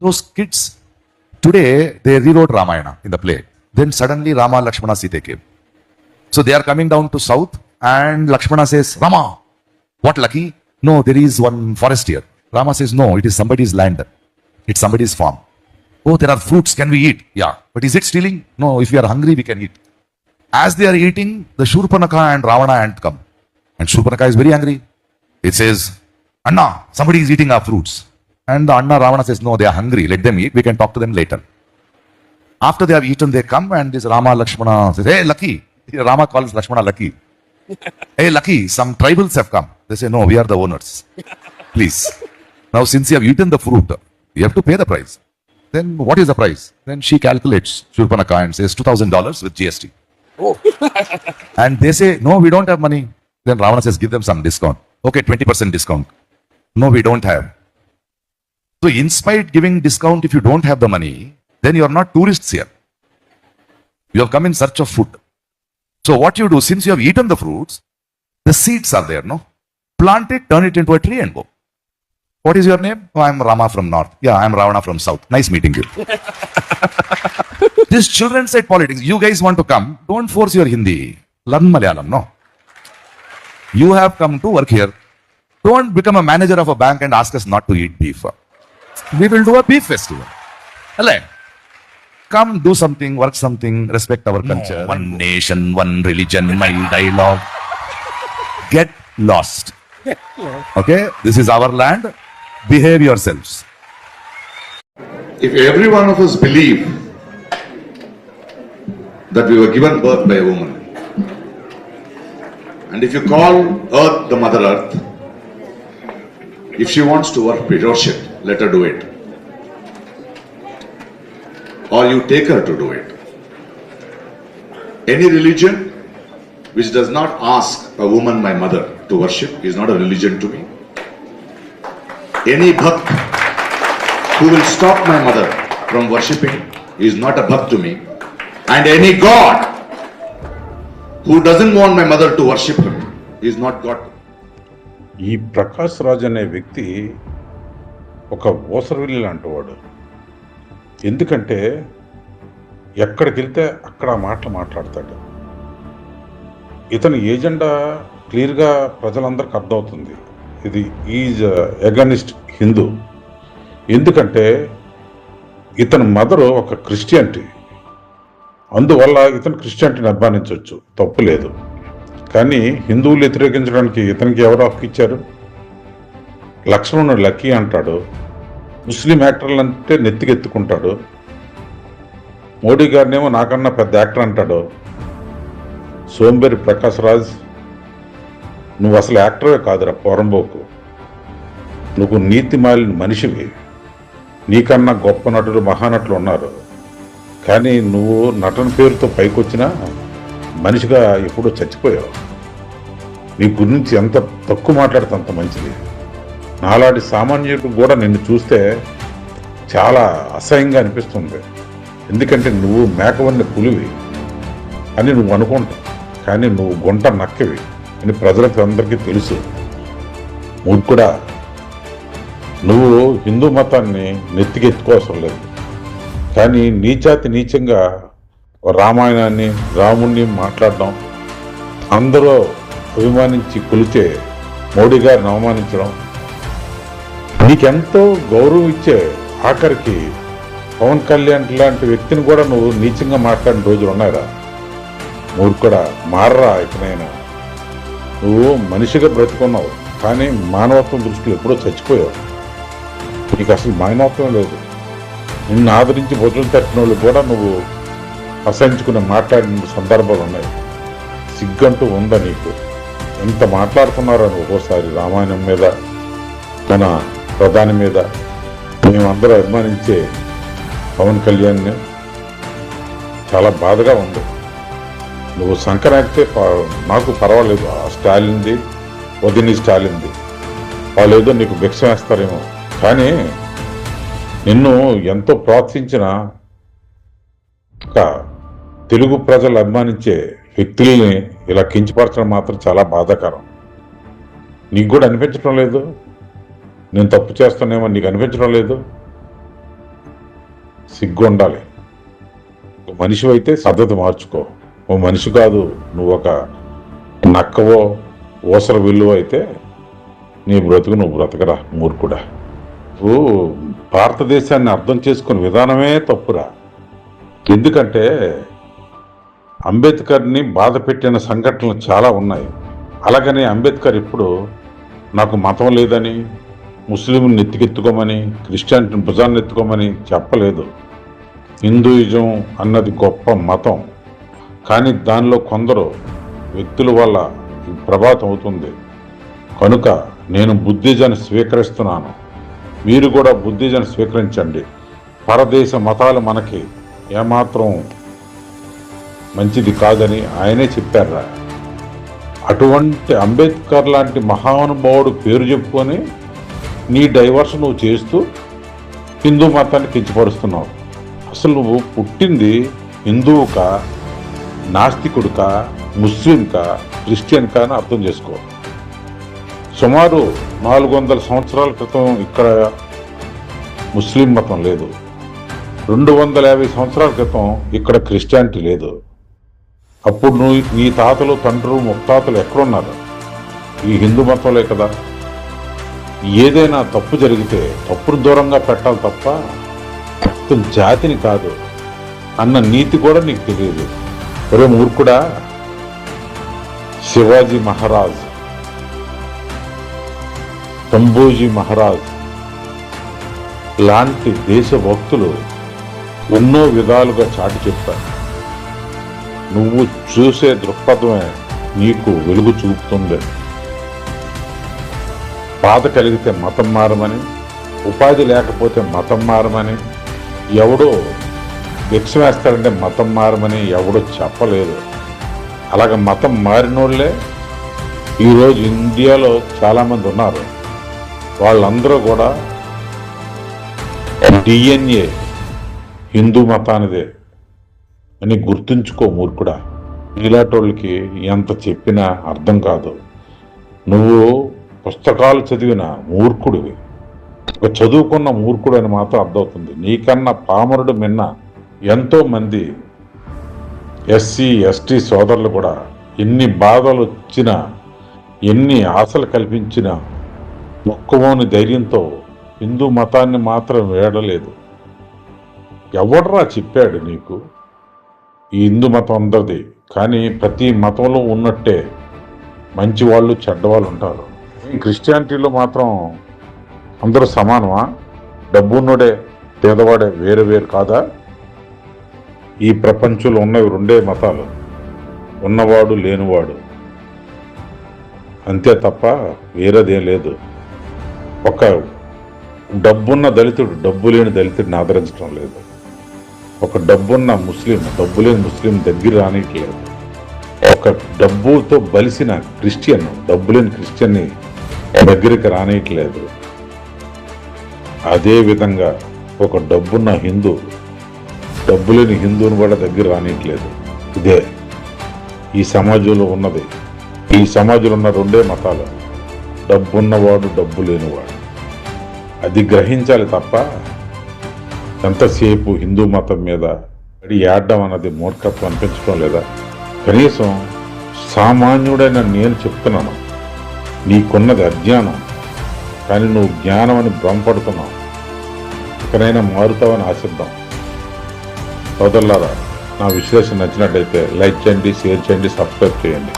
Those kids, today, they rewrote Ramayana in the play. Then suddenly Rama, Lakshmana, Sita came. So they are coming down to south and Lakshmana says, Rama, what lucky? No, there is one forest here. Rama says, no, it is somebody's land. It's somebody's farm. Oh, there are fruits. Can we eat? Yeah. But is it stealing? No, if we are hungry, we can eat. As they are eating, the Shurpanaka and Ravana ant come. And Shurpanaka is very angry. It says, Anna, somebody is eating our fruits. And the Anna Ravana says, no, they are hungry. Let them eat. We can talk to them later. After they have eaten, they come and this Rama Lakshmana says, hey, lucky. Rama calls Lakshmana lucky. Hey, lucky, some tribals have come. They say, no, we are the owners. Please. Now, since you have eaten the fruit, you have to pay the price. Then what is the price? Then she calculates Shurpanaka and says $2,000 with GST. Oh. And they say, no, we don't have money. Then Ravana says, give them some discount. Okay, 20% discount. No, we don't have. So, in spite giving discount, if you don't have the money, then you are not tourists here. You have come in search of food. So, what you do, since you have eaten the fruits, the seeds are there, no? Plant it, turn it into a tree and go. What is your name? Oh, I'm Rama from north. Yeah, I'm Ravana from south. Nice meeting you. These children said politics. You guys want to come? Don't force your Hindi. Learn Malayalam, no? You have come to work here. Don't become a manager of a bank and ask us not to eat beef. We will do a beef festival. Hello. Come, do something, work something, respect our culture. No, one nation, one religion, my dialogue. Get lost. Okay? This is our land. Behave yourselves. If every one of us believe that we were given birth by a woman, and if you call Earth the Mother Earth, if she wants to worship, let her do it. Or you take her to do it. Any religion which does not ask a woman, my mother, to worship is not a religion to me. Any bhakt who will stop my mother from worshipping is not a bhakt to me. And any God who doesn't want my mother to worship him is not God. ఈ ప్రకాష్ రాజ్ అనే వ్యక్తి ఒక ఓసరవిల్లి లాంటి వాడు. ఎందుకంటే ఎక్కడికి వెళ్తే అక్కడ మాటలు మాట్లాడతాడు. ఇతని ఏజెండా క్లియర్గా ప్రజలందరికీ అర్థమవుతుంది. ఇది ఈజ్ ఎగనిస్ట్ హిందూ. ఎందుకంటే ఇతని మదరు ఒక క్రిస్టియానిటీ. అందువల్ల ఇతను క్రిస్టియానిటీని అభిమానించవచ్చు, తప్పు లేదు. కానీ హిందువులు వ్యతిరేకించడానికి ఇతనికి ఎవరు హక్కు ఇచ్చారు? లక్ష్మణుడు లక్కీ అంటాడు, ముస్లిం యాక్టర్లు అంటే నెత్తికెత్తుకుంటాడు. మోడీ గారినేమో నాకన్నా పెద్ద యాక్టర్ అంటాడు. సోంబేరి ప్రకాష్ రాజ్, నువ్వు అసలు యాక్టరే కాదురా పోరంబోకు. నువ్వు నీతి మాలిన మనిషివి. నీకన్నా గొప్ప నటులు మహానటులు ఉన్నారు. కానీ నువ్వు నటన పేరుతో పైకొచ్చినా మనిషిగా ఎప్పుడూ చచ్చిపోయావు. నీ గురించి ఎంత తక్కువ మాట్లాడితే అంత మంచిది. నాలాంటి సామాన్యుడు కూడా నిన్ను చూస్తే చాలా అసహ్యంగా అనిపిస్తుంది. ఎందుకంటే నువ్వు మేకవన్న పులివి అని నువ్వు అనుకుంటావు, కానీ నువ్వు గుంట నక్కవి అని ప్రజలకు అందరికీ తెలుసు. మూర్ఖుడా, నువ్వు హిందూ మతాన్ని నెత్తికెత్తుకోవసరం లేదు. కానీ నీచాతి నీచంగా రామాయణాన్ని, రాముణ్ణి మాట్లాడడం, అందరూ అభిమానించి కొలిచే మోడీ గారిని అవమానించడం, నీకెంతో గౌరవం ఇచ్చే ఆఖరికి పవన్ కళ్యాణ్ లాంటి వ్యక్తిని కూడా నువ్వు నీచంగా మాట్లాడిన రోజులు ఉన్నాయిరా. మూర్ఖుడా, మారరా ఇకనైనా. నువ్వు మనిషిగా బ్రతుకున్నావు, కానీ మానవత్వం దృష్టిలో ఎప్పుడో చచ్చిపోయావు. నీకు అసలు మానవత్వం లేదు. నిన్ను ఆదరించి భుజం తట్టిన వాళ్ళు కూడా నువ్వు అసహించుకుని మాట్లాడిన సందర్భాలు ఉన్నాయి. సిగ్గంటూ ఉందా నీకు? ఎంత మాట్లాడుతున్నారో ఒక్కోసారి రామాయణం మీద, మన ప్రధాని మీద. మేమందరూ అభిమానించే పవన్ కళ్యాణ్ని చాలా బాధగా ఉంది. నువ్వు సంక్రాంతి నాకు పర్వాలేదు, స్టాలిన్ది వదిని స్టాలిన్ది, వాళ్ళు ఏదో నీకు భిక్ష వేస్తారేమో. కానీ నిన్ను ఎంతో ప్రోత్సహించిన తెలుగు ప్రజలు అభిమానించే వ్యక్తుల్ని ఇలా కించపరచడం మాత్రం చాలా బాధాకరం. నీకు కూడా అనిపించడం లేదు? నేను తప్పు చేస్తానేమో నీకు అనిపించడం లేదు? సిగ్గు ఉండాలి. ఒక మనిషి అయితే పద్ధతి మార్చుకో. ఓ మనిషి కాదు, నువ్వు ఒక నక్కవో ఓసర విల్లువ అయితే నీ బ్రతుకు నువ్వు బ్రతకరా మూర్ఖుడా. నువ్వు భారతదేశాన్ని అర్థం చేసుకునే విధానమే తప్పురా. ఎందుకంటే అంబేద్కర్ని బాధ పెట్టిన సంఘటనలు చాలా ఉన్నాయి. అలాగని అంబేద్కర్ ఇప్పుడు నాకు మతం లేదని, ముస్లింని ఎత్తుకెత్తుకోమని, క్రిస్టియానిటీని భుజాన్ని ఎత్తుకోమని చెప్పలేదు. హిందూయిజం అన్నది గొప్ప మతం, కానీ దానిలో కొందరు వ్యక్తుల వల్ల ప్రభావితం అవుతుంది. కనుక నేను బుద్ధిజాన్ని స్వీకరిస్తున్నాను, మీరు కూడా బుద్ధిజాన్ని స్వీకరించండి. పరదేశ మతాలు మనకి ఏమాత్రం మంచిది కాదని ఆయనే చెప్పారా. అటువంటి అంబేద్కర్ లాంటి మహానుభావుడు పేరు చెప్పుకొని నీ డైవర్షన్ నువ్వు చేస్తూ హిందూ మతాన్ని కించపరుస్తున్నావు. అసలు నువ్వు పుట్టింది హిందువుకా, నాస్తికుడికా, ముస్లింకా, క్రిస్టియన్కా అని అర్థం చేసుకో. సుమారు 400 సంవత్సరాల క్రితం ఇక్కడ ముస్లిం మతం లేదు. 250 సంవత్సరాల క్రితం ఇక్కడ క్రిస్టియానిటీ లేదు. అప్పుడు నువ్వు నీ తాతలు, తండ్రులు, ముత్తాతలు ఎక్కడున్నారు? ఈ హిందూ మతంలో కదా. ఏదైనా తప్పు జరిగితే తప్పును దూరంగా పెట్టాలి తప్ప మొత్తం జాతిని కాదు అన్న నీతి కూడా నీకు తెలియదు. ఒరే మూర్ఖుడా, శివాజీ మహారాజ్, సంభోజీ మహారాజ్ లాంటి దేశభక్తులు ఎన్నో విధాలుగా చాటి చెప్పారు. నువ్వు చూసే దృక్పథమే నీకు వెలుగు చూపుతుంది. బాధ కలిగితే మతం మారమని, ఉపాధి లేకపోతే మతం మారమని, ఎవడో భిక్ష వేస్తాడంటే మతం మారమని ఎవడో చెప్పలేదు. అలాగ మతం మారినోళ్లే ఈరోజు ఇండియాలో చాలామంది ఉన్నారు. వాళ్ళందరూ కూడా DNA హిందూ మతానిదే అని గుర్తుంచుకో మూర్ఖుడా. ఇలాంటోళ్ళకి ఎంత చెప్పినా అర్థం కాదు. నువ్వు పుస్తకాలు చదివిన మూర్ఖుడివి, ఒక చదువుకున్న మూర్ఖుడు అని మాత్రం అర్థమవుతుంది. నీకన్నా పామరుడు మిన్న ఎంతో మంది SC ST సోదరులు కూడా ఎన్ని బాధలు వచ్చినా, ఎన్ని ఆశలు కల్పించినా మొక్కమోని ధైర్యంతో హిందూ మతాన్ని మాత్రం వేడలేదు. ఎవడరా చెప్పాడు నీకు ఈ హిందూ మతం అందరిది? కానీ ప్రతి మతంలో ఉన్నట్టే మంచి వాళ్ళు, చెడ్డవాళ్ళు ఉంటారు. క్రిస్టియానిటీలో మాత్రం అందరూ సమానమా? డబ్బున్నోడే, పేదవాడే వేరు వేరు కాదా? ఈ ప్రపంచంలో ఉన్నవి రెండే మతాలు, ఉన్నవాడు, లేనివాడు, అంతే తప్ప వేరేదేం లేదు. ఒక డబ్బున్న దళితుడు డబ్బు లేని దళితుడిని ఆదరించడం లేదు. ఒక డబ్బున్న ముస్లిం డబ్బు లేని ముస్లిం దగ్గర రానిట్లేదు. ఒక డబ్బుతో బలిసిన క్రిస్టియన్ డబ్బు లేని క్రిస్టియన్ని దగ్గరికి రానియట్లేదు. అదేవిధంగా ఒక డబ్బున్న హిందూ డబ్బు లేని హిందువుని కూడా దగ్గర రానియట్లేదు. ఇదే ఈ సమాజంలో ఉన్నది. ఈ సమాజంలో ఉన్న రెండే మతాలు, డబ్బున్నవాడు, డబ్బు లేనివాడు. అది గ్రహించాలి తప్ప ఎంతసేపు హిందూ మతం మీద పడి ఏడ్డం అన్నది మూర్ఖత్వం అనిపించడం లేదా? కనీసం సామాన్యుడైన నేను చెప్తున్నాను, నీకున్నది అజ్ఞానం, కానీ నువ్వు జ్ఞానం అని భ్రమపడుతున్నావు. ఇకనైనా మారుతావని ఆశిద్దాం. సోదరులారా, నా విశ్లేషణ నచ్చినట్లయితే లైక్ చేయండి, షేర్ చేయండి, సబ్స్క్రైబ్ చేయండి.